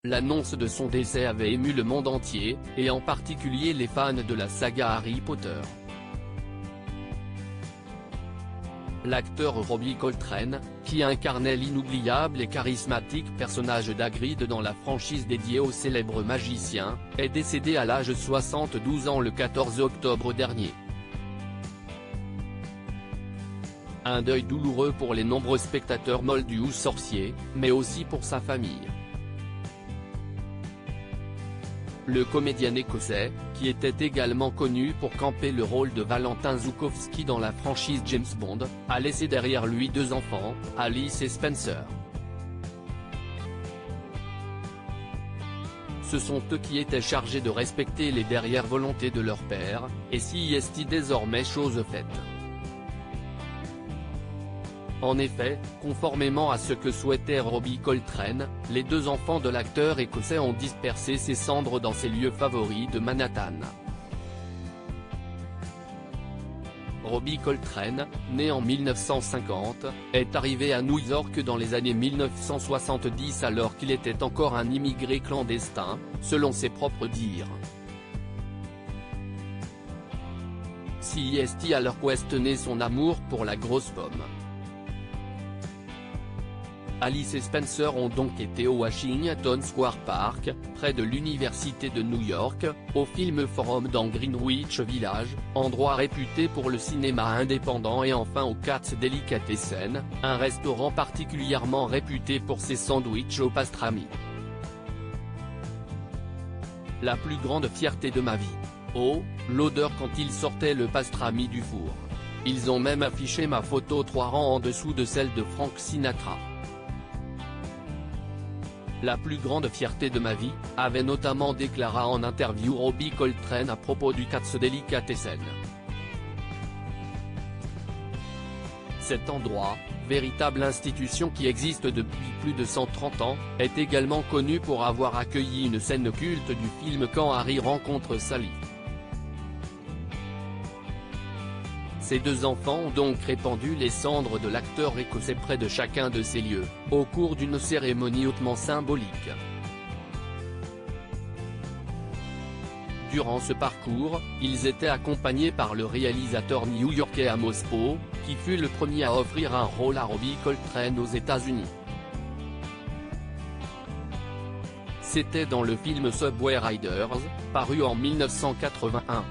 L'annonce de son décès avait ému le monde entier, et en particulier les fans de la saga Harry Potter. L'acteur Robbie Coltrane, qui incarnait l'inoubliable et charismatique personnage d'Hagrid dans la franchise dédiée au célèbre magicien, est décédé à l'âge de 72 ans le 14 octobre dernier. Un deuil douloureux pour les nombreux spectateurs moldus ou sorciers, mais aussi pour sa famille. Le comédien écossais, qui était également connu pour camper le rôle de Valentin Zukovsky dans la franchise James Bond, a laissé derrière lui 2 enfants, Alice et Spencer. Ce sont eux qui étaient chargés de respecter les dernières volontés de leur père, et si est désormais chose faite. En effet, conformément à ce que souhaitait Robbie Coltrane, les 2 enfants de l'acteur écossais ont dispersé ses cendres dans ses lieux favoris de Manhattan. Robbie Coltrane, né en 1950, est arrivé à New York dans les années 1970 alors qu'il était encore un immigré clandestin, selon ses propres dires. CIST alors questionné son amour pour la grosse pomme. Alice et Spencer ont donc été au Washington Square Park, près de l'Université de New York, au Film Forum dans Greenwich Village, endroit réputé pour le cinéma indépendant, et enfin au Katz Delicatessen, un restaurant particulièrement réputé pour ses sandwichs au pastrami. La plus grande fierté de ma vie. Oh, l'odeur quand il sortait le pastrami du four. Ils ont même affiché ma photo 3 rangs en dessous de celle de Frank Sinatra. La plus grande fierté de ma vie, avait notamment déclaré en interview Robbie Coltrane à propos du Katz Delicatessen. Cet endroit, véritable institution qui existe depuis plus de 130 ans, est également connu pour avoir accueilli une scène culte du film Quand Harry rencontre Sally. Ces 2 enfants ont donc répandu les cendres de l'acteur écossais près de chacun de ces lieux, au cours d'une cérémonie hautement symbolique. Durant ce parcours, ils étaient accompagnés par le réalisateur new-yorkais Amos Poe, qui fut le premier à offrir un rôle à Robbie Coltrane aux États-Unis. C'était dans le film Subway Riders, paru en 1981.